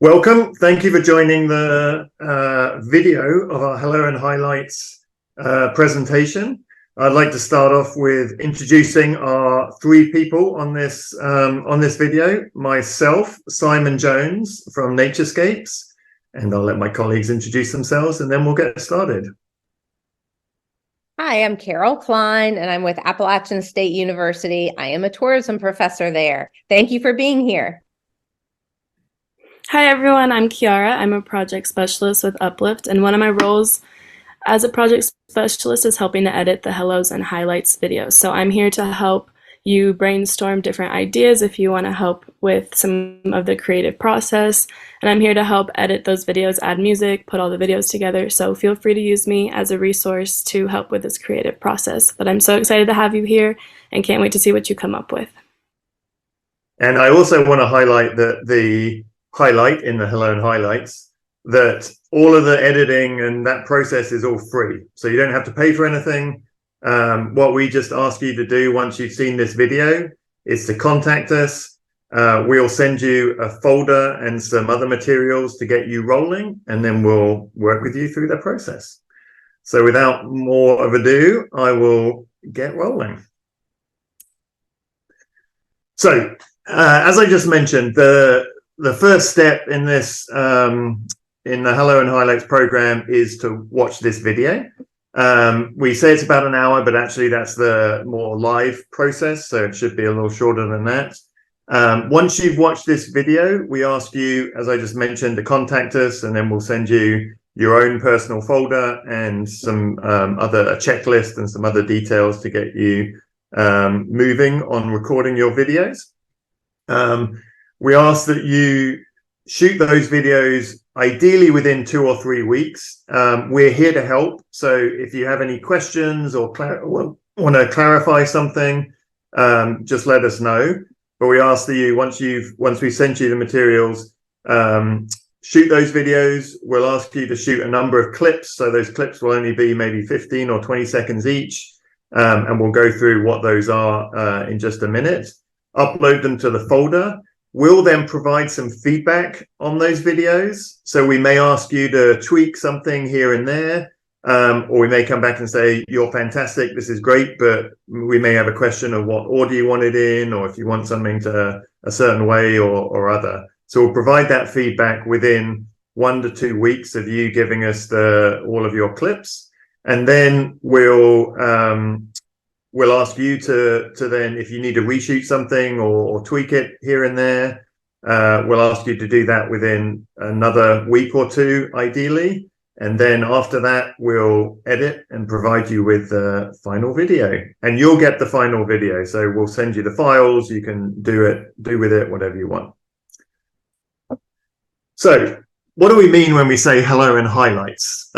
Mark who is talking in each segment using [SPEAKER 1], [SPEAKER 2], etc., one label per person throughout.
[SPEAKER 1] Welcome. Thank you for joining the video of our Hello and Highlights presentation. I'd like to start off with introducing our three people on this video. Myself, Simon Jones from Naturescapes, and I'll let my colleagues introduce themselves and then we'll get started.
[SPEAKER 2] Hi, I'm Carol Klein and I'm with Appalachian State University. I am a tourism professor there. Thank you for being here.
[SPEAKER 3] Hi everyone, I'm Kiara. I'm a project specialist with Uplift, and one of my roles as a project specialist is helping to edit the Hellos and Highlights videos. So I'm here to help you brainstorm different ideas if you want to help with some of the creative process, and I'm here to help edit those videos, add music, put all the videos together. So feel free to use me as a resource to help with this creative process. But I'm so excited to have you here and can't wait to see what you come up with.
[SPEAKER 1] And I also want to highlight that the highlight in the Hello and Highlights that all of the editing and that process is all free, so you don't have to pay for anything. What we just ask you to do once you've seen this video is to contact us. We'll send you a folder and some other materials to get you rolling, and then we'll work with you through the process. So without more of ado, I will get rolling. So as I just mentioned, the first step in this in the Hello and Highlights program is to watch this video. We say it's about an hour, but actually that's the more live process, so it should be a little shorter than that. Once you've watched this video, we ask you, as I just mentioned, to contact us, and then we'll send you your own personal folder and some a checklist and some other details to get you moving on recording your videos. We ask that you shoot those videos ideally within 2 or 3 weeks. We're here to help, so if you have any questions or want to clarify something, just let us know. But we ask that you, once we send you the materials, shoot those videos. We'll ask you to shoot a number of clips, so those clips will only be maybe 15 or 20 seconds each, and we'll go through what those are in just a minute. Upload them to the folder. We'll then provide some feedback on those videos. So we may ask you to tweak something here and there, or we may come back and say, you're fantastic, this is great, but we may have a question of what order you want it in, or if you want something to a certain way or other. So we'll provide that feedback within 1 to 2 weeks of you giving us all of your clips. And then we'll ask you to then, if you need to reshoot something or tweak it here and there, we'll ask you to do that within another week or two, ideally. And then after that, we'll edit and provide you with the final video. And you'll get the final video. So we'll send you the files. You can do with it whatever you want. So what do we mean when we say hello and highlights?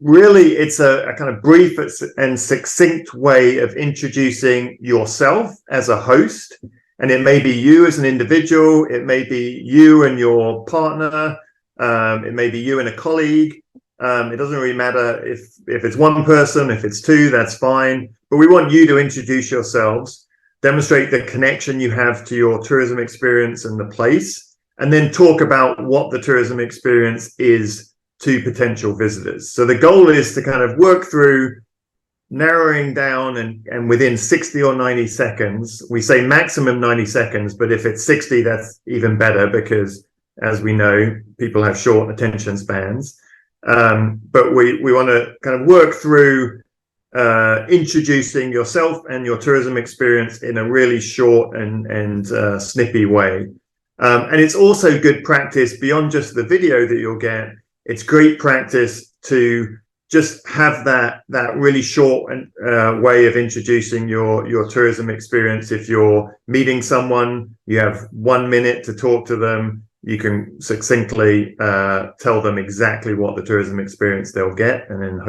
[SPEAKER 1] Really, it's a kind of brief and succinct way of introducing yourself as a host. And it may be you as an individual. It may be you and your partner. It may be you and a colleague. It doesn't really matter if it's one person, if it's two, that's fine. But we want you to introduce yourselves, demonstrate the connection you have to your tourism experience and the place, and then talk about what the tourism experience is to potential visitors. So the goal is to kind of work through narrowing down and within 60 or 90 seconds, we say maximum 90 seconds, but if it's 60, that's even better because, as we know, people have short attention spans. But we want to kind of work through introducing yourself and your tourism experience in a really short and snippy way. And it's also good practice beyond just the video that you'll get. It's great practice to just have that really short way of introducing your tourism experience. If you're meeting someone, you have 1 minute to talk to them, you can succinctly tell them exactly what the tourism experience they'll get, and then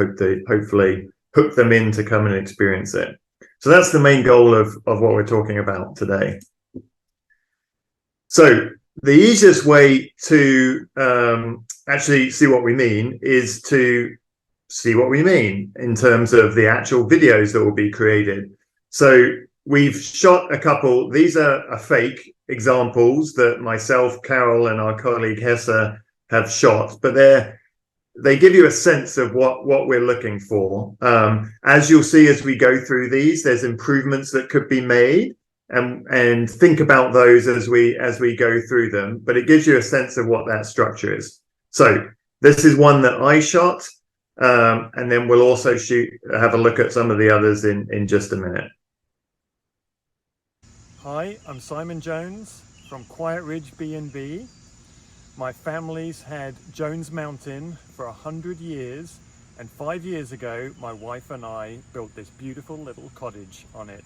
[SPEAKER 1] hopefully hook them in to come and experience it. So that's the main goal of what we're talking about today. So the easiest way to actually see what we mean is to see what we mean in terms of the actual videos that will be created. So we've shot a couple. These are fake examples that myself, Carol, and our colleague Hesse have shot, but they give you a sense of what we're looking for. As you'll see as we go through these, there's improvements that could be made, and think about those as we go through them. But it gives you a sense of what that structure is. So this is one that I shot, and then we'll also have a look at some of the others in just a minute.
[SPEAKER 4] Hi, I'm Simon Jones from Quiet Ridge B&B. My family's had Jones Mountain for 100 years, and 5 years ago my wife and I built this beautiful little cottage on it,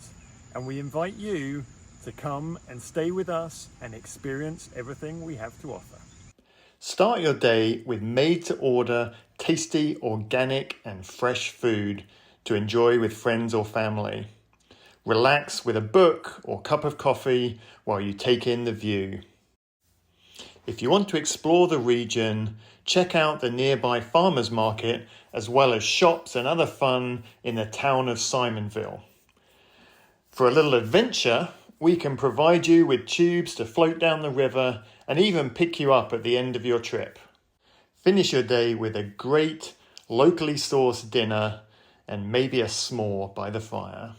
[SPEAKER 4] and we invite you to come and stay with us and experience everything we have to offer. Start your day with made-to-order, tasty, organic and fresh food to enjoy with friends or family. Relax with a book or cup of coffee while you take in the view. If you want to explore the region, check out the nearby farmers market, as well as shops and other fun in the town of Simonville. For a little adventure, we can provide you with tubes to float down the river and even pick you up at the end of your trip. Finish your day with a great, locally sourced dinner and maybe a s'more by the fire.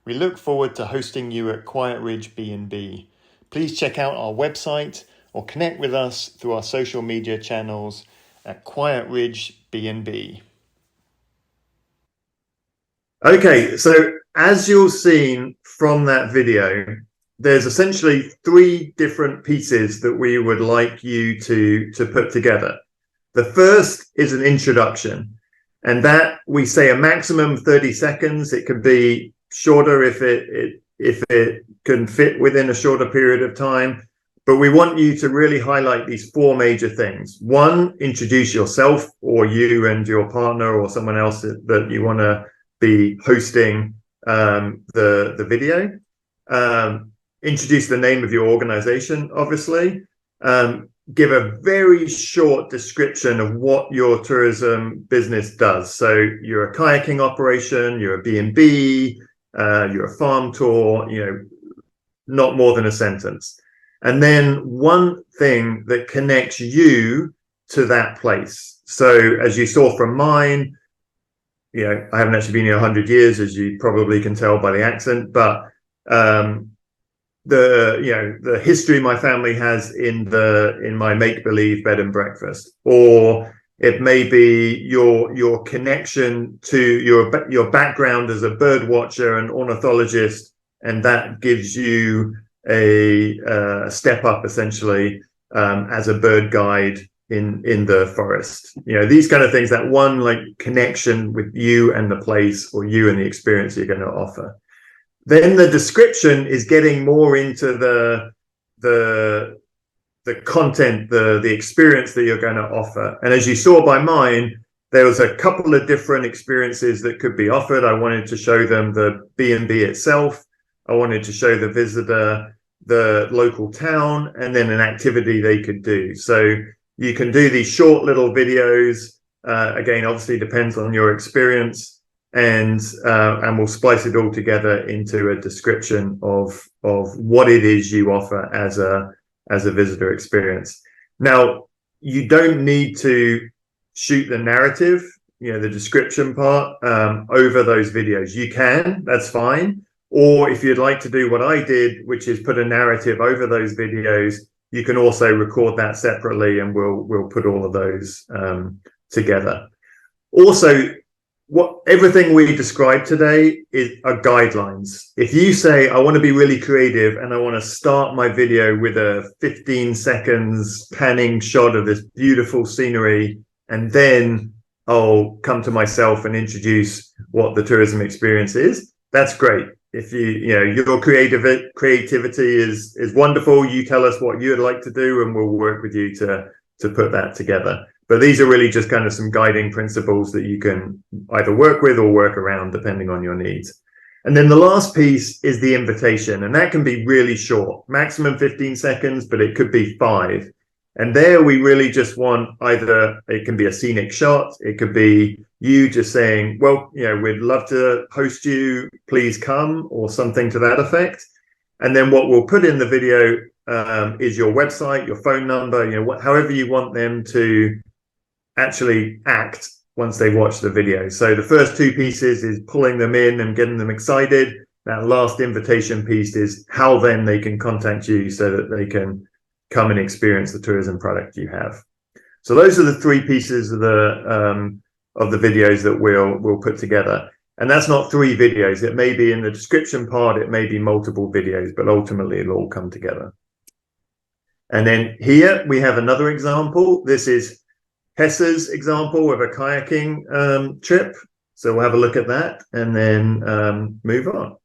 [SPEAKER 4] We look forward to hosting you at Quiet Ridge B&B. Please check out our website or connect with us through our social media channels at Quiet Ridge B&B.
[SPEAKER 1] Okay, so as you'll see from that video, there's essentially 3 different pieces that we would like you to put together. The first is an introduction, and that we say a maximum 30 seconds. It could be shorter if it can fit within a shorter period of time, but we want you to really highlight these 4 major things. 1, introduce yourself, or you and your partner or someone else that you want to be hosting the video. Introduce the name of your organization, obviously. Give a very short description of what your tourism business does. So you're a kayaking operation, you're a B&B, you're a farm tour, not more than a sentence. And then one thing that connects you to that place. So as you saw from mine, I haven't actually been here 100 years, as you probably can tell by the accent, but the history my family has in my make-believe bed and breakfast, or it may be your connection to your background as a bird watcher and ornithologist, and that gives you a step up essentially as a bird guide in the forest. These kind of things, that one like connection with you and the place, or you and the experience you're going to offer. Then the description is getting more into the content, the experience that you're going to offer. And as you saw by mine, there was a couple of different experiences that could be offered. I wanted to show them the B&B itself. I wanted to show the visitor the local town, and then an activity they could do. So you can do these short little videos. Again, obviously depends on your experience, and we'll splice it all together into a description of what it is you offer as a visitor experience. Now, you don't need to shoot the narrative, the description part over those videos. You can, that's fine. Or if you'd like to do what I did, which is put a narrative over those videos, you can also record that separately, and we'll put all of those together. Also, everything we described today are guidelines. If you say, I want to be really creative and I want to start my video with a 15 seconds panning shot of this beautiful scenery, and then I'll come to myself and introduce what the tourism experience is, that's great. If your creativity is wonderful, you tell us what you'd like to do and we'll work with you to put that together. But these are really just kind of some guiding principles that you can either work with or work around depending on your needs. And then the last piece is the invitation, and that can be really short, maximum 15 seconds, but it could be 5. And there we really just want either, it can be a scenic shot, it could be you just saying, well, we'd love to host you, please come, or something to that effect. And then what we'll put in the video is your website, your phone number, however you want them to actually act once they watch the video. So the first two pieces is pulling them in and getting them excited. That last invitation piece is how then they can contact you so that they can come and experience the tourism product you have. So those are the three pieces of the videos that we'll put together. And that's not three videos. It may be in the description part, it may be multiple videos, but ultimately it'll all come together. And then here we have another example. This is Hesse's example of a kayaking trip. So we'll have a look at that and then move on.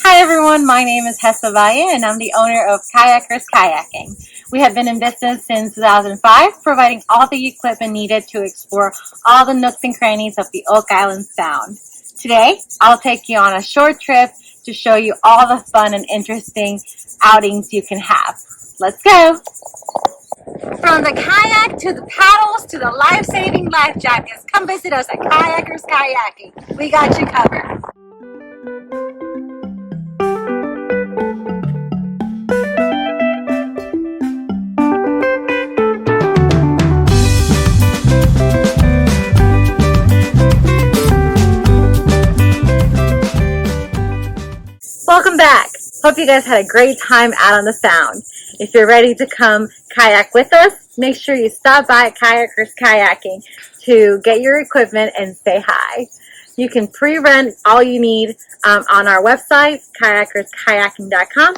[SPEAKER 5] Hi everyone, my name is Hesse Valle and I'm the owner of Kayakers Kayaking. We have been in business since 2005, providing all the equipment needed to explore all the nooks and crannies of the Oak Island Sound. Today, I'll take you on a short trip to show you all the fun and interesting outings you can have. Let's go! From the kayak to the paddles to the life-saving life jackets, come visit us at Kayakers Kayaking. We got you covered. Welcome back. Hope you guys had a great time out on the Sound. If you're ready to come kayak with us, make sure you stop by Kayakers Kayaking to get your equipment and say hi. You can pre-rent all you need on our website, kayakerskayaking.com,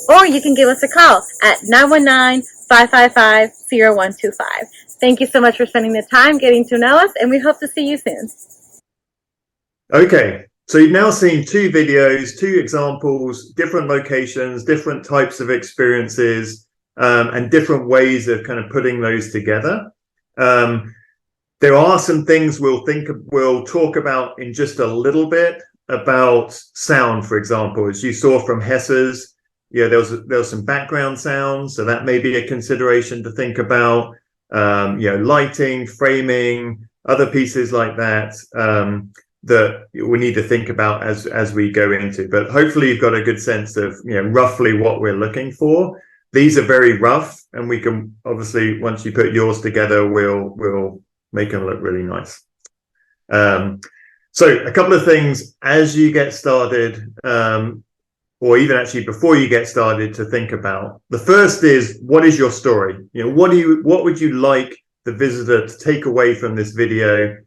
[SPEAKER 5] or you can give us a call at 919-555-0125. Thank you so much for spending the time getting to know us, and we hope to see you soon.
[SPEAKER 1] Okay. So you've now seen two videos, two examples, different locations, different types of experiences, and different ways of kind of putting those together. There are some things we'll talk about in just a little bit about sound, for example. As you saw from Hesse's, there was some background sounds, so that may be a consideration to think about. Lighting, framing, other pieces like that. That we need to think about as we go into, but hopefully you've got a good sense of roughly what we're looking for. These are very rough, and we can obviously, once you put yours together, we'll make them look really nice. So a couple of things as you get started, or even actually before you get started, to think about. The first is, what is your story? What would you like the visitor to take away from this video?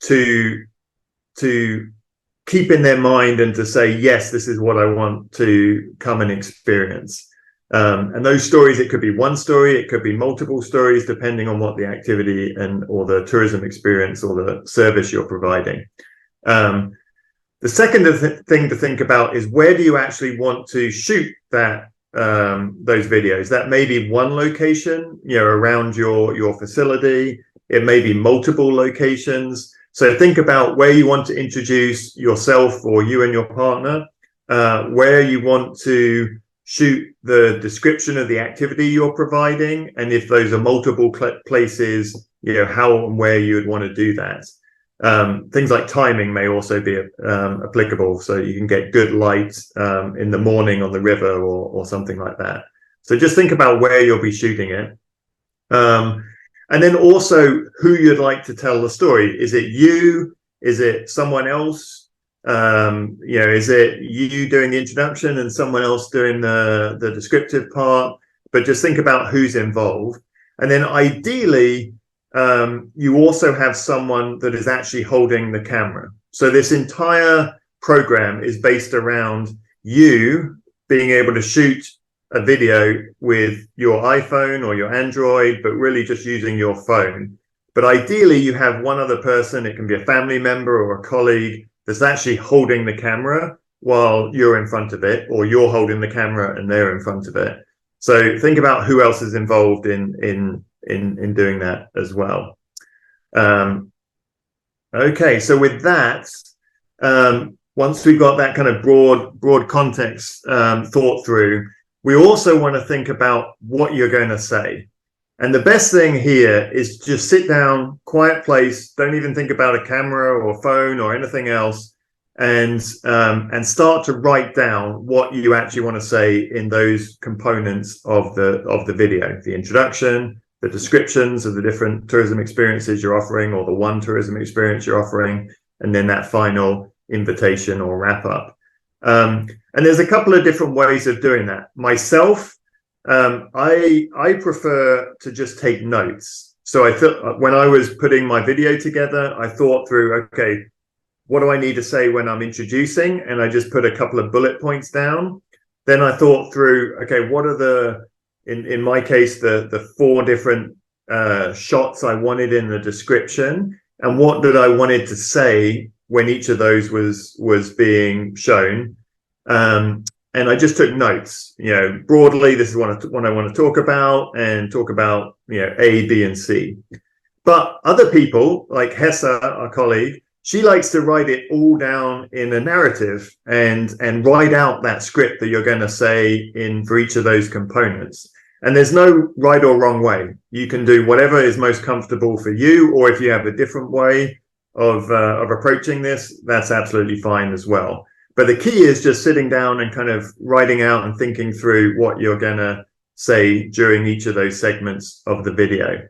[SPEAKER 1] To keep in their mind and to say, yes, this is what I want to come and experience. And those stories, it could be one story, it could be multiple stories, depending on what the activity or the tourism experience or the service you're providing. The second thing to think about is, where do you actually want to shoot those videos? That may be one location, around your facility. It may be multiple locations. So think about where you want to introduce yourself or you and your partner, where you want to shoot the description of the activity you're providing, and if those are multiple places, how and where you would want to do that. Things like timing may also be applicable, so you can get good light in the morning on the river or something like that. So just think about where you'll be shooting it. And then also who you'd like to tell the story. Is it you? Is it someone else? Is it you doing the introduction and someone else doing the descriptive part? But just think about who's involved. And then ideally, you also have someone that is actually holding the camera. So this entire program is based around you being able to shoot a video with your iPhone or your Android, but really just using your phone. But ideally, you have one other person, it can be a family member or a colleague, that's actually holding the camera while you're in front of it, or you're holding the camera and they're in front of it. So think about who else is involved in doing that as well. Okay, so with that, once we've got that kind of broad context thought through, we also want to think about what you're going to say. And the best thing here is just sit down, quiet place, don't even think about a camera or phone or anything else. and start to write down what you actually want to say in those components of the video: the introduction, the descriptions of the different tourism experiences you're offering, or the one tourism experience you're offering, and then that final invitation or wrap up. And there's a couple of different ways of doing that. Myself, I prefer to just take notes. So I thought, when I was putting my video together, I thought through, okay, what do I need to say when I'm introducing? And I just put a couple of bullet points down. Then I thought through, okay, what are in my case, the 4 different shots I wanted in the description, and what did I wanted to say when each of those was being shown. And I just took notes, broadly, this is what I want to talk about, and talk about, A, B, and C. But other people, like Hessa, our colleague, she likes to write it all down in a narrative and write out that script that you're going to say for each of those components. And there's no right or wrong way. You can do whatever is most comfortable for you, or if you have a different way of approaching this, that's absolutely fine as well. But the key is just sitting down and kind of writing out and thinking through what you're going to say during each of those segments of the video.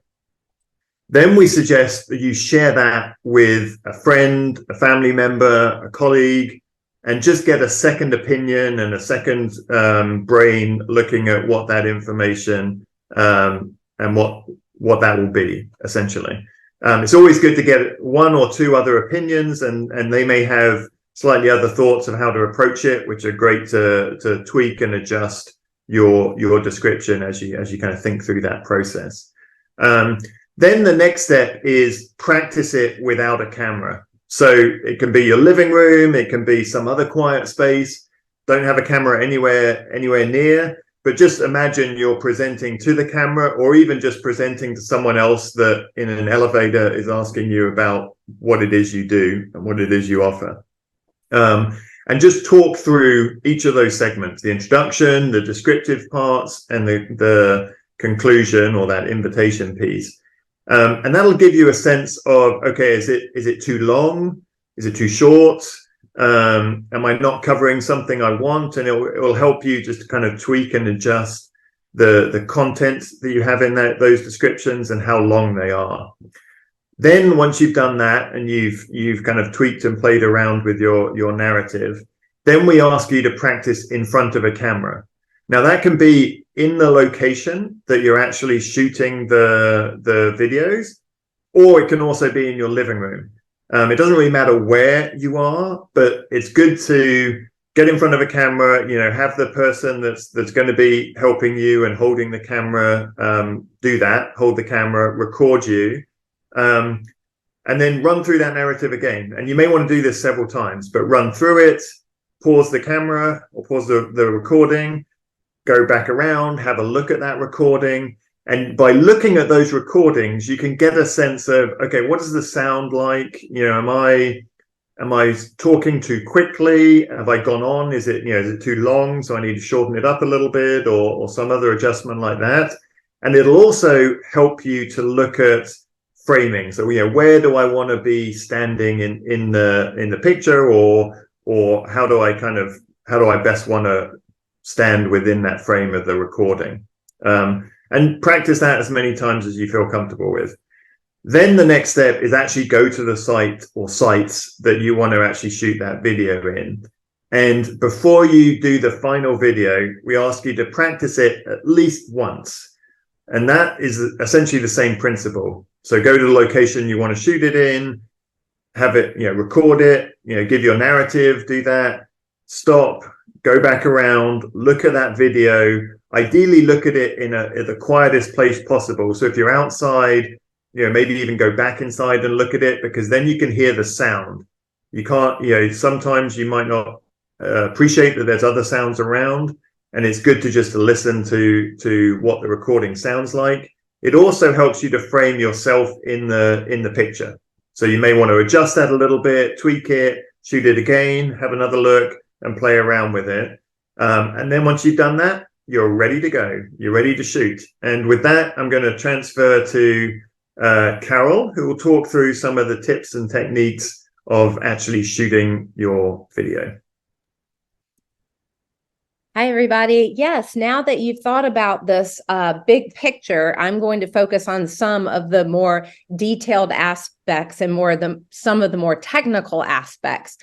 [SPEAKER 1] Then we suggest that you share that with a friend, a family member, a colleague, and just get a second opinion and a second brain looking at what that information and what that will be, essentially. It's always good to get 1 or 2 other opinions, and they may have slightly other thoughts of how to approach it, which are great to tweak and adjust your description as you kind of think through that process. Then the next step is practice it without a camera. So it can be your living room, it can be some other quiet space. Don't have a camera anywhere near, but just imagine you're presenting to the camera, or even just presenting to someone else that in an elevator is asking you about what it is you do and what it is you offer. And just talk through each of those segments: the introduction, the descriptive parts, and the conclusion, or that invitation piece. And that'll give you a sense of, okay, is it too long? Is it too short? Am I not covering something I want? And it will help you just to kind of tweak and adjust the content that you have in those descriptions and how long they are. Then once you've done that and you've kind of tweaked and played around with your narrative, then we ask you to practice in front of a camera. Now that can be in the location that you're actually shooting the videos, or it can also be in your living room. It doesn't really matter where you are, but it's good to get in front of a camera, have the person that's going to be helping you and holding the camera do that, hold the camera, record you, and then run through that narrative again. And you may want to do this several times, but run through it, pause the camera or pause the recording, go back around, have a look at that recording. And by looking at those recordings, you can get a sense of, okay, what does the sound like? Am I talking too quickly? Have I gone on? Is it too long? So I need to shorten it up a little bit, or some other adjustment like that. And it'll also help you to look at framing. So, where do I want to be standing in the picture, or how do I best want to stand within that frame of the recording? And practice that as many times as you feel comfortable with. Then the next step is actually go to the site or sites that you want to actually shoot that video in. And before you do the final video, we ask you to practice it at least once. And that is essentially the same principle. So go to the location you want to shoot it in, have it, record it, give your narrative, do that, stop, go back around, look at that video. Ideally, look at it in the quietest place possible. So if you're outside, maybe even go back inside and look at it, because then you can hear the sound. You can't, sometimes you might not appreciate that there's other sounds around, and it's good to just listen to what the recording sounds like. It also helps you to frame yourself in the picture. So you may want to adjust that a little bit, tweak it, shoot it again, have another look, and play around with it. And then once you've done that, you're ready to go. You're ready to shoot. And with that, I'm going to transfer to Carol, who will talk through some of the tips and techniques of actually shooting your video.
[SPEAKER 2] Hi, everybody. Yes, now that you've thought about this big picture, I'm going to focus on some of the more detailed aspects and some of the more technical aspects.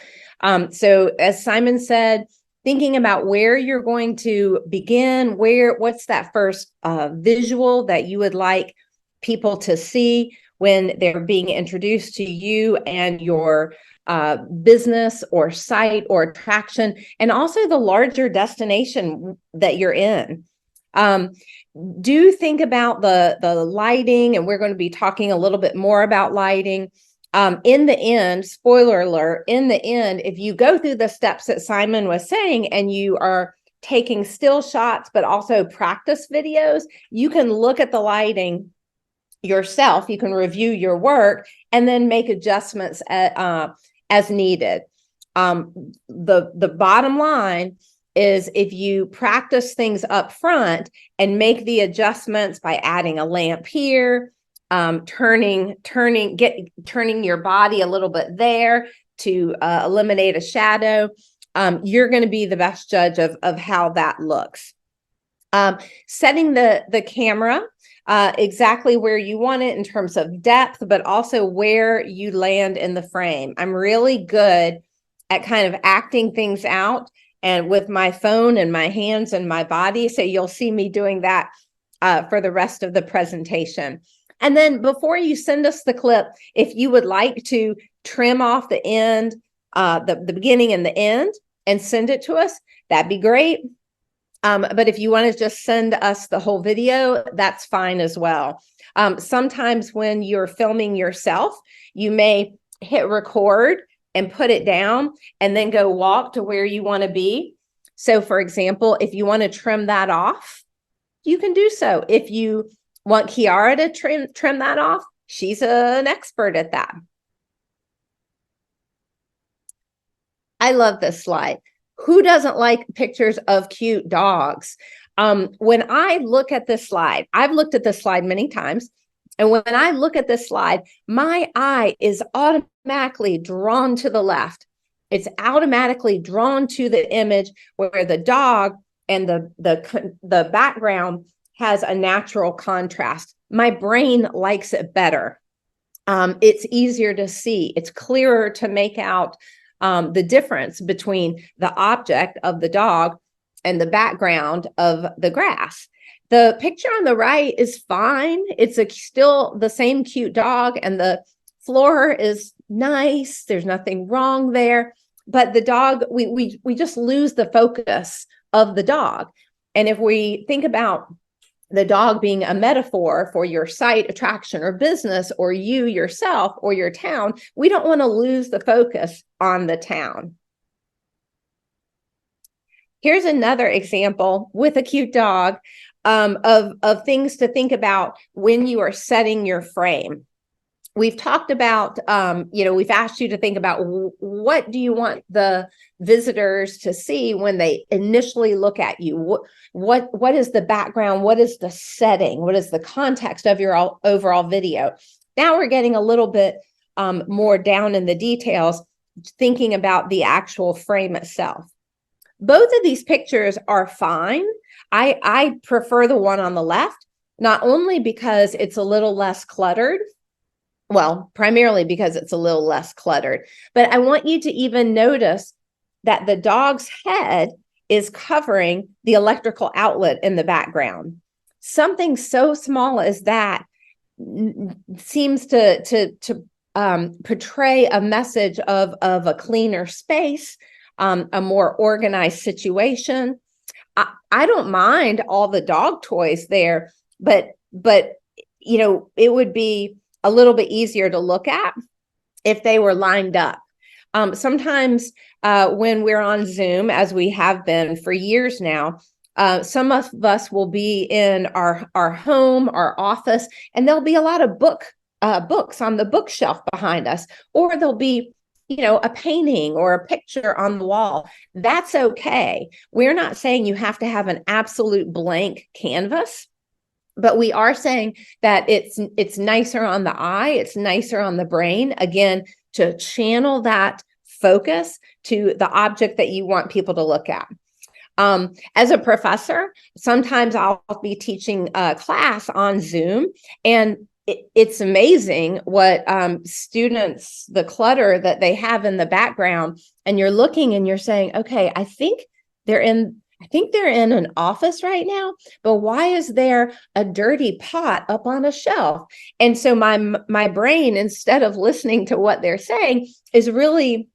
[SPEAKER 2] So as Simon said, thinking about where you're going to begin, what's that first visual that you would like people to see when they're being introduced to you and your business or site or attraction, and also the larger destination that you're in. Do think about the lighting, and we're going to be talking a little bit more about lighting. In the end, spoiler alert, in the end, if you go through the steps that Simon was saying and you are taking still shots, but also practice videos, you can look at the lighting yourself, you can review your work, and then make adjustments as needed. The bottom line is, if you practice things up front and make the adjustments by adding a lamp here, turning your body a little bit there to eliminate a shadow, you're going to be the best judge of how that looks. Setting the camera exactly where you want it in terms of depth, but also where you land in the frame. I'm really good at kind of acting things out and with my phone and my hands and my body. So you'll see me doing that for the rest of the presentation. And then before you send us the clip, if you would like to trim off the end, the beginning and the end, and send it to us, that'd be great. But if you want to just send us the whole video, that's fine as well. Sometimes when you're filming yourself, you may hit record and put it down and then go walk to where you want to be. So for example, if you want to trim that off, you can do so. If you want Kiara to trim that off, she's an expert at that. I love this slide. Who doesn't like pictures of cute dogs? When I look at this slide, I've looked at this slide many times. And when I look at this slide, my eye is automatically drawn to the left. It's automatically drawn to the image where the dog and the background has a natural contrast. My brain likes it better. It's easier to see. It's clearer to make out the difference between the object of the dog and the background of the grass. The picture on the right is fine. It's still the same cute dog, and the floor is nice. There's nothing wrong there. But the dog, we just lose the focus of the dog. And if we think about the dog being a metaphor for your site, attraction, or business, or you yourself, or your town, we don't want to lose the focus on the town. Here's another example with a cute dog of things to think about when you are setting your frame. We've talked about, we've asked you to think about what do you want the visitors to see when they initially look at you? What is the background? What is the setting? What is the context of your overall video? Now we're getting a little bit more down in the details, thinking about the actual frame itself. Both of these pictures are fine. I prefer the one on the left, not only because it's a little less cluttered, well, primarily because it's a little less cluttered, but I want you to even notice that the dog's head is covering the electrical outlet in the background. Something so small as that seems to portray a message of a cleaner space, a more organized situation. I don't mind all the dog toys there, but it would be a little bit easier to look at if they were lined up. Sometimes when we're on Zoom, as we have been for years now, some of us will be in our home, our office, and there'll be a lot of books on the bookshelf behind us, or there'll be a painting or a picture on the wall. That's okay. We're not saying you have to have an absolute blank canvas. But we are saying that it's nicer on the eye, it's nicer on the brain, again, to channel that focus to the object that you want people to look at. As a professor, sometimes I'll be teaching a class on Zoom, and it's amazing what students, the clutter that they have in the background, and you're looking and you're saying, okay, I think they're in an office right now, but why is there a dirty pot up on a shelf? And so my brain, instead of listening to what they're saying, is really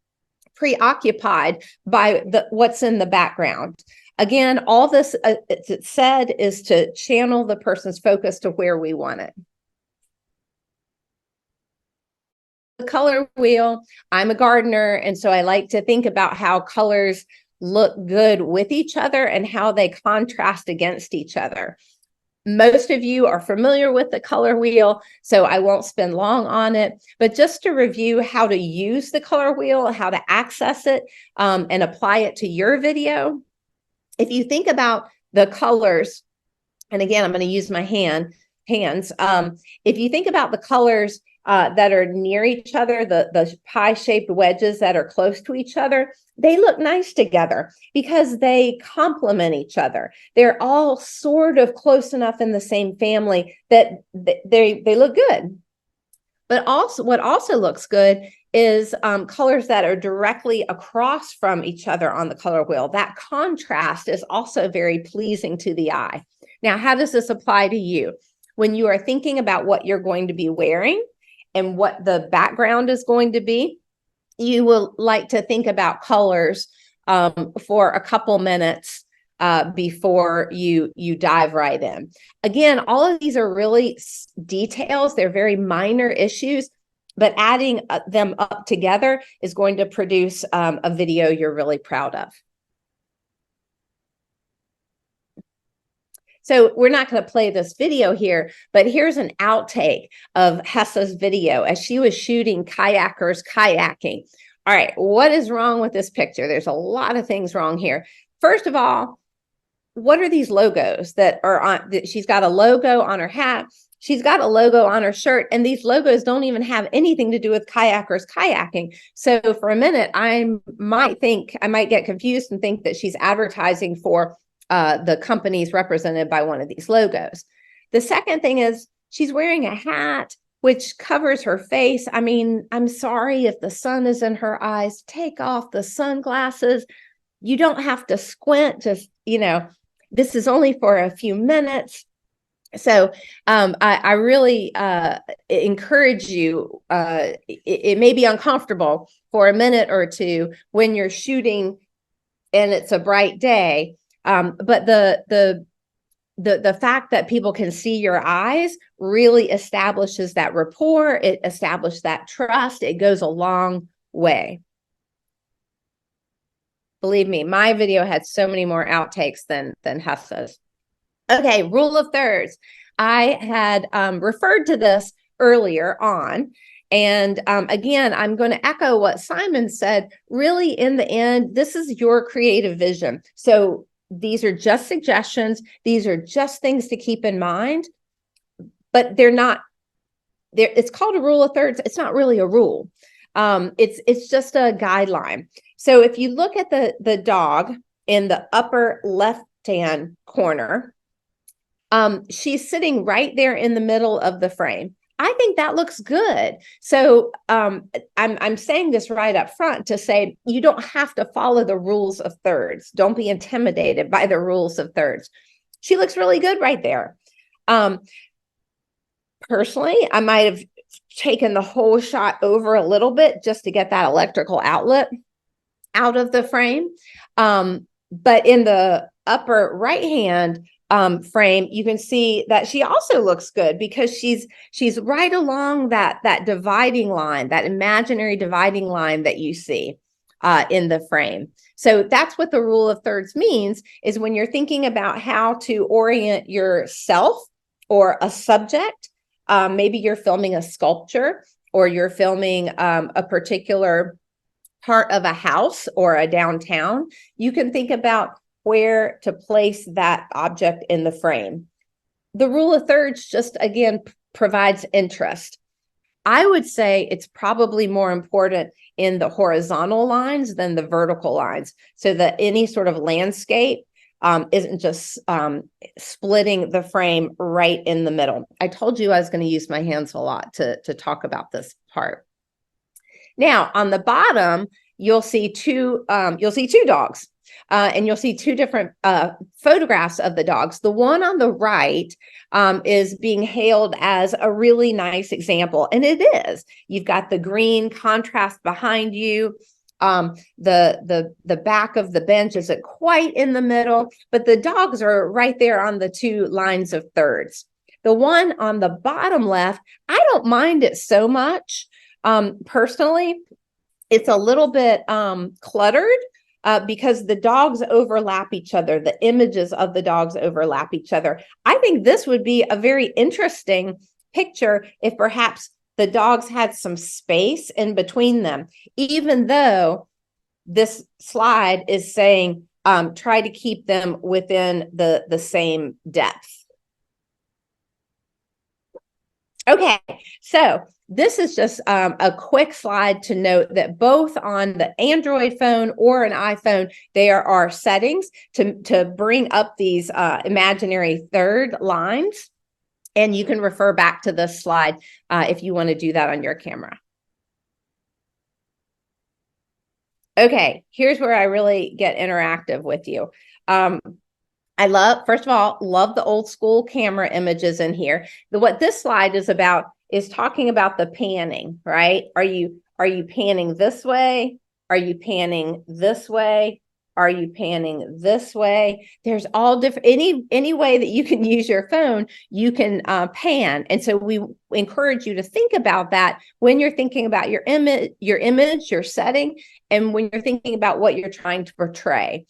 [SPEAKER 2] preoccupied by what's in the background. Again, all this it's said is to channel the person's focus to where we want it. The color wheel, I'm a gardener, and so I like to think about how colors look good with each other and how they contrast against each other. Most of you are familiar with the color wheel, so I won't spend long on it, but just to review how to use the color wheel, how to access it, and apply it to your video. If you think about the colors, and again, I'm going to use my hands. If you think about the colors that are near each other, the pie-shaped wedges that are close to each other, they look nice together because they complement each other. They're all sort of close enough in the same family that they look good. But also, what also looks good is colors that are directly across from each other on the color wheel. That contrast is also very pleasing to the eye. Now, how does this apply to you? When you are thinking about what you're going to be wearing and what the background is going to be, you will like to think about colors for a couple minutes before you dive right in. Again, all of these are really details. They're very minor issues, but adding them up together is going to produce a video you're really proud of. So we're not going to play this video here, but here's an outtake of Hessa's video as she was shooting kayakers kayaking. All right, what is wrong with this picture? There's a lot of things wrong here. First of all, what are these logos that are on? She's got a logo on her hat. She's got a logo on her shirt, and these logos don't even have anything to do with kayakers kayaking. So for a minute, I might get confused and think that she's advertising for the companies represented by one of these logos. The second thing is she's wearing a hat which covers her face. I mean, I'm sorry if the sun is in her eyes, take off the sunglasses. You don't have to squint, just, this is only for a few minutes. So I really encourage you, it may be uncomfortable for a minute or two when you're shooting and it's a bright day. But the fact that people can see your eyes really establishes that rapport. It establishes that trust. It goes a long way. Believe me, my video had so many more outtakes than Hessa's. Okay, rule of thirds. I had referred to this earlier on. And again, I'm going to echo what Simon said. Really, in the end, this is your creative vision. So these are just suggestions. These are just things to keep in mind, but they're not, it's called a rule of thirds. It's not really a rule. It's just a guideline. So if you look at the dog in the upper left-hand corner, she's sitting right there in the middle of the frame. I think that looks good. So I'm saying this right up front to say you don't have to follow the rules of thirds. Don't be intimidated by the rules of thirds. She looks really good right there. Personally, I might have taken the whole shot over a little bit just to get that electrical outlet out of the frame. But in the upper right hand frame, you can see that she also looks good because she's right along that dividing line, that imaginary dividing line that you see in the frame. So that's what the rule of thirds means, is when you're thinking about how to orient yourself or a subject, maybe you're filming a sculpture or you're filming a particular part of a house or a downtown, you can think about where to place that object in the frame. the rule of thirds just, again, provides interest. I would say it's probably more important in the horizontal lines than the vertical lines, so that any sort of landscape isn't just splitting the frame right in the middle. I told you I was going to use my hands a lot to talk about this part. Now, on the bottom, you'll see two dogs. And you'll see two different photographs of the dogs. The one on the right is being hailed as a really nice example, and it is. You've got the green contrast behind you. The back of the bench isn't quite in the middle, but the dogs are right there on the two lines of thirds. The one on the bottom left, I don't mind it so much. Personally, it's a little bit cluttered. Because the dogs overlap each other, the images of the dogs overlap each other. I think this would be a very interesting picture if perhaps the dogs had some space in between them, even though this slide is saying try to keep them within the same depth. Okay, so this is just a quick slide to note that both on the Android phone or an iPhone, there are settings to bring up these imaginary third lines. And you can refer back to this slide if you want to do that on your camera. Okay, here's where I really get interactive with you. I first of all, love the old school camera images in here. What this slide is about is talking about the panning, right? Are you panning this way? Are you panning this way? Are you panning this way? There's all different, any way that you can use your phone, you can pan. And so we encourage you to think about that when you're thinking about your image, your setting, and when you're thinking about what you're trying to portray.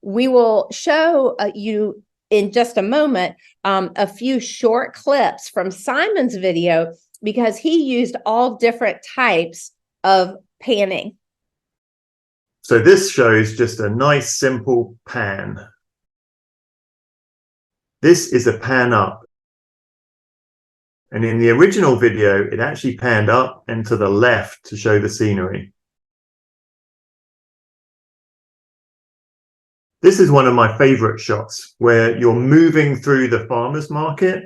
[SPEAKER 2] We will show you in just a moment a few short clips from Simon's video because he used all different types of panning.
[SPEAKER 1] So this shows just a nice simple pan. This is a pan up. And in the original video, it actually panned up and to the left to show the scenery. This is one of my favorite shots where you're moving through the farmer's market,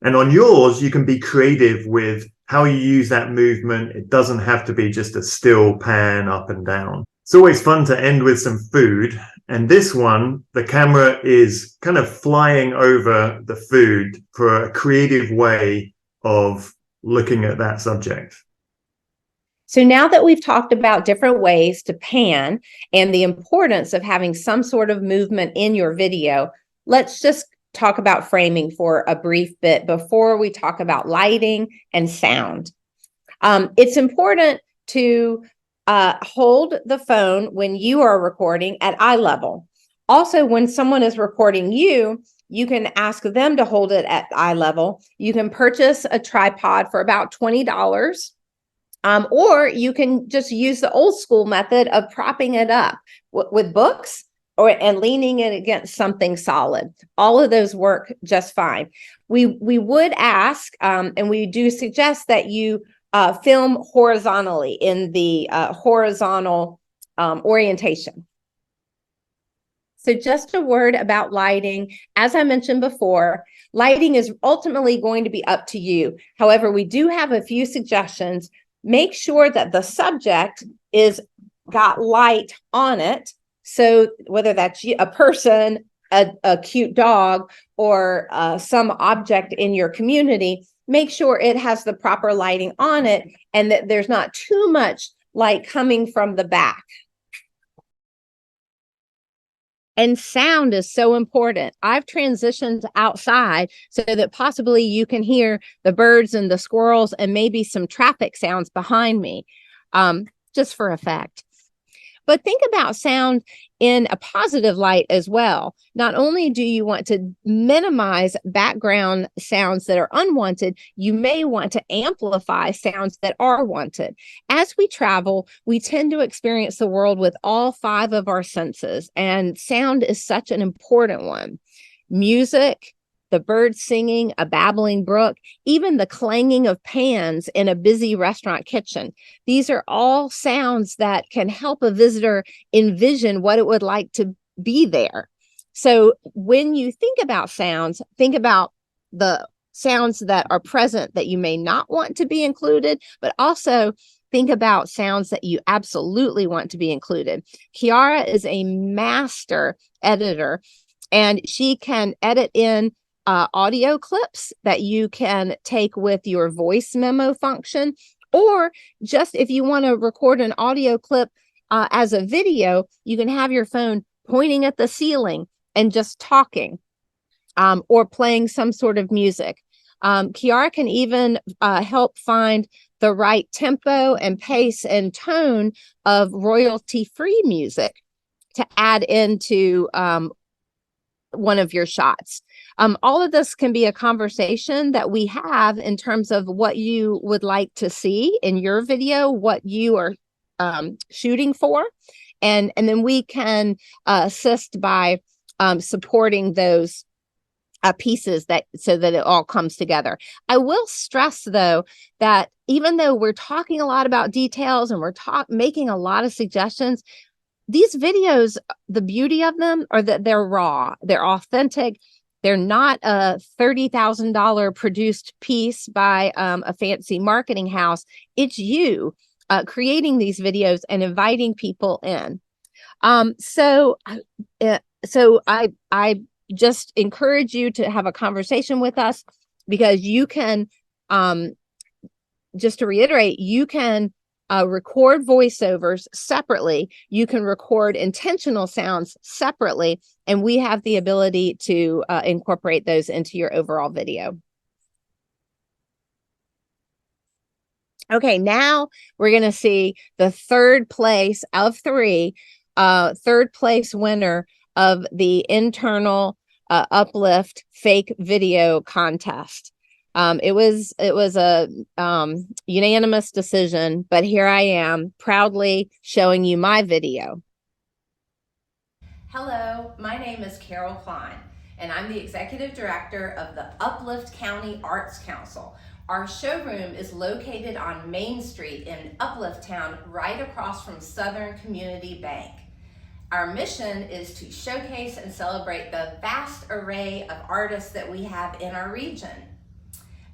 [SPEAKER 1] and on yours, you can be creative with how you use that movement. It doesn't have to be just a still pan up and down. It's always fun to end with some food. And this one, the camera is kind of flying over the food for a creative way of looking at that subject.
[SPEAKER 2] So now that we've talked about different ways to pan and the importance of having some sort of movement in your video, let's just talk about framing for a brief bit before we talk about lighting and sound. It's important to hold the phone when you are recording at eye level. Also, when someone is recording you, you can ask them to hold it at eye level. You can purchase a tripod for about $20. Or you can just use the old school method of propping it up with books and leaning it against something solid. All of those work just fine. We would ask, and we do suggest that you film horizontally in the horizontal orientation. So just a word about lighting. As I mentioned before, lighting is ultimately going to be up to you. However, we do have a few suggestions. Make sure that the subject is got light on it. So whether that's a person, a cute dog, or some object in your community, make sure it has the proper lighting on it and that there's not too much light coming from the back. And sound is so important. I've transitioned outside so that possibly you can hear the birds and the squirrels and maybe some traffic sounds behind me, just for effect. But think about sound in a positive light as well. Not only do you want to minimize background sounds that are unwanted, you may want to amplify sounds that are wanted. As we travel, we tend to experience the world with all 5 of our senses, and sound is such an important one. Music, the birds singing, a babbling brook, even the clanging of pans in a busy restaurant kitchen. These are all sounds that can help a visitor envision what it would like to be there. So when you think about sounds, think about the sounds that are present that you may not want to be included, but also think about sounds that you absolutely want to be included. Kiara is a master editor, and she can edit in audio clips that you can take with your voice memo function, or just if you want to record an audio clip as a video, you can have your phone pointing at the ceiling and just talking or playing some sort of music. Kiara can even help find the right tempo and pace and tone of royalty-free music to add into one of your shots. All of this can be a conversation that we have in terms of what you would like to see in your video, what you are shooting for, and then we can assist by supporting those pieces that so that it all comes together. I will stress though that even though we're talking a lot about details and we're making a lot of suggestions, these videos, the beauty of them are that they're raw, they're authentic. They're not a $30,000 produced piece by a fancy marketing house. It's you creating these videos and inviting people in. So I just encourage you to have a conversation with us, because you can, just to reiterate, you can record voiceovers separately. You can record intentional sounds separately, and we have the ability to incorporate those into your overall video. Okay, now we're going to see the third place of three, third place winner of the internal Uplift fake video contest. It was a unanimous decision, but here I am proudly showing you my video. Hello, my name is Carol Klein, and I'm the Executive Director of the Uplift County Arts Council. Our showroom is located on Main Street in Uplift Town, right across from Southern Community Bank. Our mission is to showcase and celebrate the vast array of artists that we have in our region.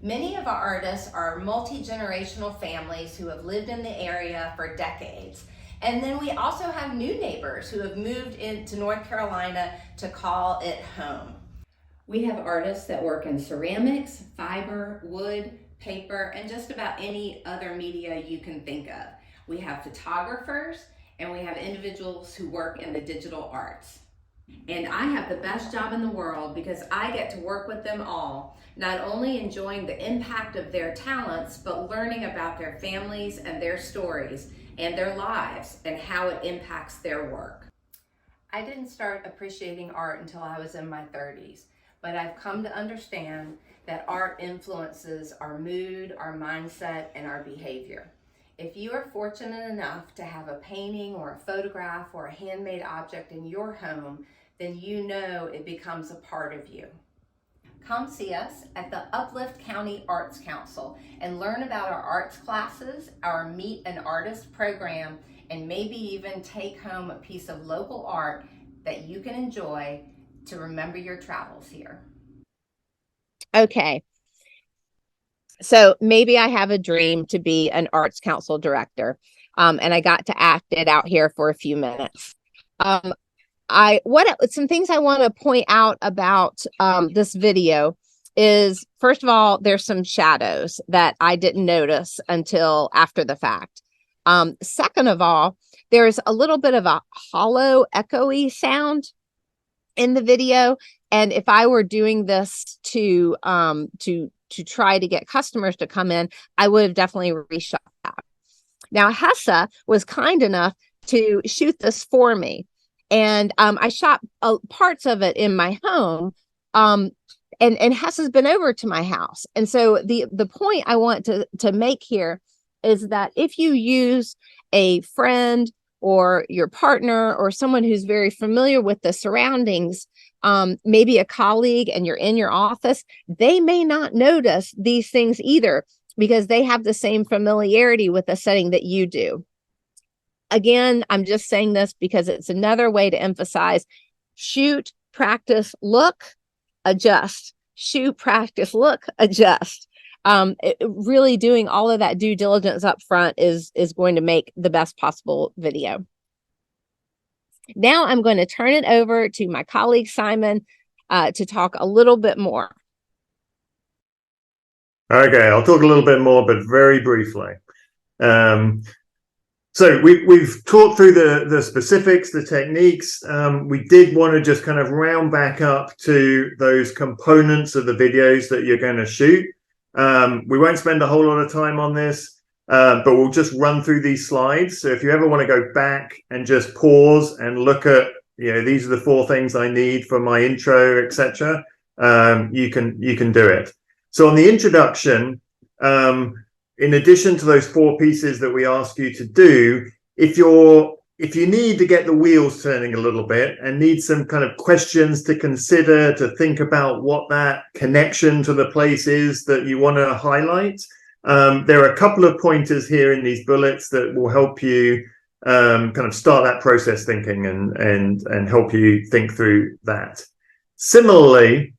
[SPEAKER 2] Many of our artists are multi-generational families who have lived in the area for decades. And then we also have new neighbors who have moved into North Carolina to call it home. We have artists that work in ceramics, fiber, wood, paper, and just about any other media you can think of. We have photographers, and we have individuals who work in the digital arts. And I have the best job in the world because I get to work with them all, not only enjoying the impact of their talents, but learning about their families and their stories and their lives and how it impacts their work. I didn't start appreciating art until I was in my 30s, but I've come to understand that art influences our mood, our mindset, and our behavior. If you are fortunate enough to have a painting or a photograph or a handmade object in your home, then you know it becomes a part of you. Come see us at the Uplift County Arts Council and learn about our arts classes, our Meet an Artist program, and maybe even take home a piece of local art that you can enjoy to remember your travels here. Okay. So maybe I have a dream to be an arts council director, and I got to act it out here for a few minutes. Some things I want to point out about this video is, first of all, there's some shadows that I didn't notice until after the fact. Second of all, there's a little bit of a hollow, echoey sound in the video, and if I were doing this to try to get customers to come in, I would have definitely reshot that. Now, Hessa was kind enough to shoot this for me, and I shot parts of it in my home, and Hessa's been over to my house. And so the point I want to make here is that if you use a friend or your partner or someone who's very familiar with the surroundings maybe a colleague and you're in your office, they may not notice these things either because they have the same familiarity with the setting that you do. Again, I'm just saying this because it's another way to emphasize: shoot, practice, look, adjust. Shoot, practice, look, adjust. Really doing all of that due diligence up front is going to make the best possible video. Now I'm going to turn it over to my colleague Simon to talk a little bit more.
[SPEAKER 1] Okay, I'll talk a little bit more, but very briefly. So we've talked through the specifics, the techniques. We did want to just kind of round back up to those components of the videos that you're going to shoot. We won't spend a whole lot of time on this, but we'll just run through these slides. So if you ever want to go back and just pause and look at, these are the 4 things I need for my intro, etc., you can do it. So on the introduction, in addition to those 4 pieces that we ask you to do, if you need to get the wheels turning a little bit and need some kind of questions to consider, to think about what that connection to the place is that you want to highlight, there are a couple of pointers here in these bullets that will help you kind of start that process thinking and help you think through that. Similarly,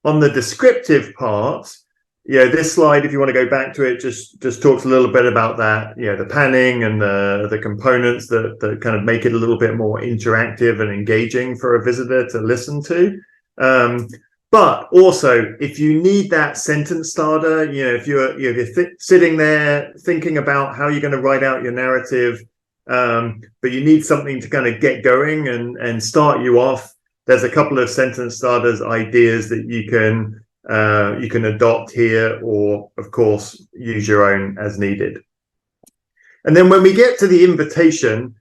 [SPEAKER 1] on the descriptive part, this slide, if you want to go back to it, just talks a little bit about that, the panning and the components that kind of make it a little bit more interactive and engaging for a visitor to listen to. But also, if you need that sentence starter, if you're sitting there thinking about how you're going to write out your narrative, but you need something to kind of get going and start you off, there's a couple of sentence starters ideas that you can adopt here, or of course use your own as needed. And then when we get to the invitation,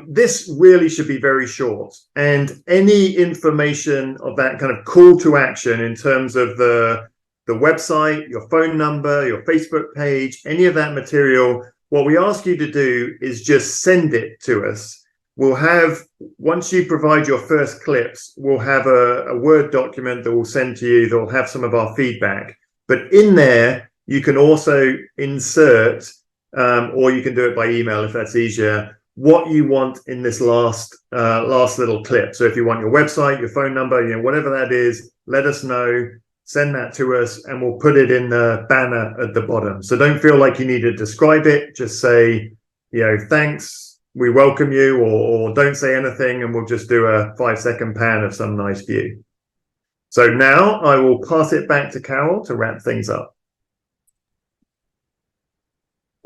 [SPEAKER 1] this really should be very short, and any information of that kind of call to action in terms of the website, your phone number, your Facebook page, any of that material, what we ask you to do is just send it to us. We'll have, once you provide your first clips, we'll have a Word document that we'll send to you that will have some of our feedback. But in there, you can also insert, or you can do it by email if that's easier, what you want in this last little clip. So if you want your website, your phone number, whatever that is, let us know, send that to us, and we'll put it in the banner at the bottom. So don't feel like you need to describe it. Just say, thanks, we welcome you, or don't say anything, and we'll just do a 5-second pan of some nice view. So now I will pass it back to Carol to wrap things up.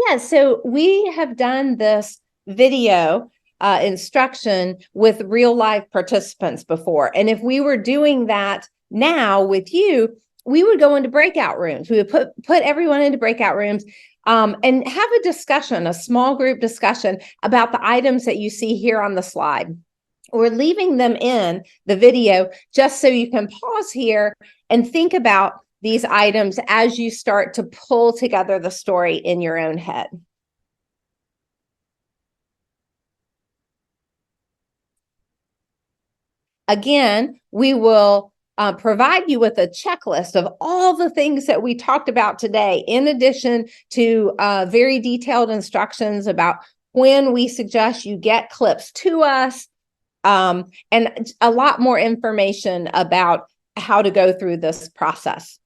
[SPEAKER 2] Yeah, so we have done this video instruction with real life participants before. And if we were doing that now with you, we would go into breakout rooms. We would put everyone into breakout rooms and have a discussion, a small group discussion about the items that you see here on the slide. We're leaving them in the video just so you can pause here and think about these items as you start to pull together the story in your own head. Again, we will provide you with a checklist of all the things that we talked about today, in addition to very detailed instructions about when we suggest you get clips to us, and a lot more information about how to go through this process.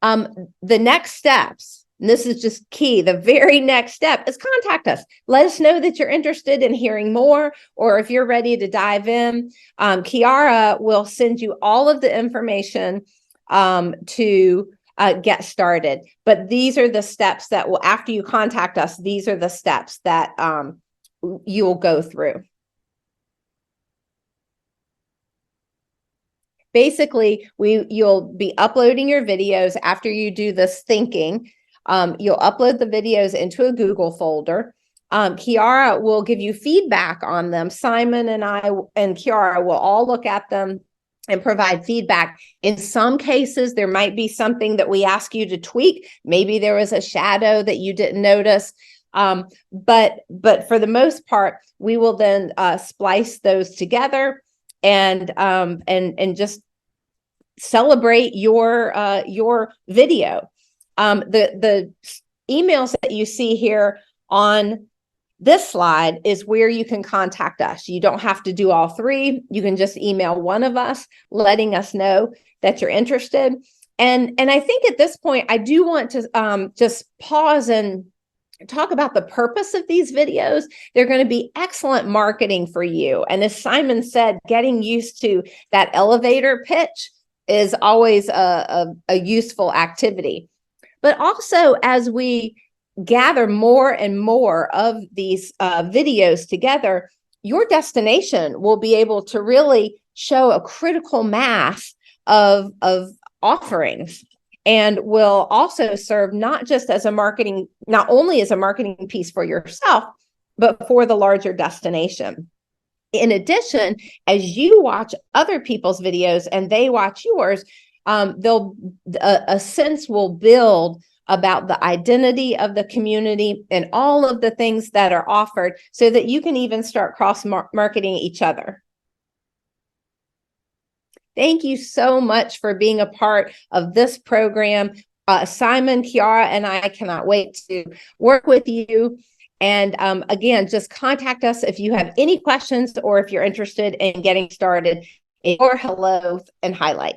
[SPEAKER 2] The next steps, and this is just key, the very next step is contact us. Let us know that you're interested in hearing more, or if you're ready to dive in, Kiara will send you all of the information to get started. But these are the steps that will, after you contact us, these are the steps that you'll go through. Basically, you'll be uploading your videos after you do this thinking. You'll upload the videos into a Google folder. Kiara will give you feedback on them. Simon and I and Kiara will all look at them and provide feedback. In some cases, there might be something that we ask you to tweak. Maybe there was a shadow that you didn't notice. But for the most part, we will then splice those together and just celebrate your video. The emails that you see here on this slide is where you can contact us. You don't have to do all three. You can just email one of us, letting us know that you're interested. And I think at this point, I do want to just pause and talk about the purpose of these videos. They're going to be excellent marketing for you. And as Simon said, getting used to that elevator pitch is always a useful activity. But also, as we gather more and more of these videos together, your destination will be able to really show a critical mass of offerings, and will also serve not only as a marketing piece for yourself, but for the larger destination. In addition, as you watch other people's videos and they watch yours, a sense will build about the identity of the community and all of the things that are offered, so that you can even start cross-marketing each other. Thank you so much for being a part of this program. Simon, Kiara, and I cannot wait to work with you. And again, just contact us if you have any questions or if you're interested in getting started in your Hello and Highlight.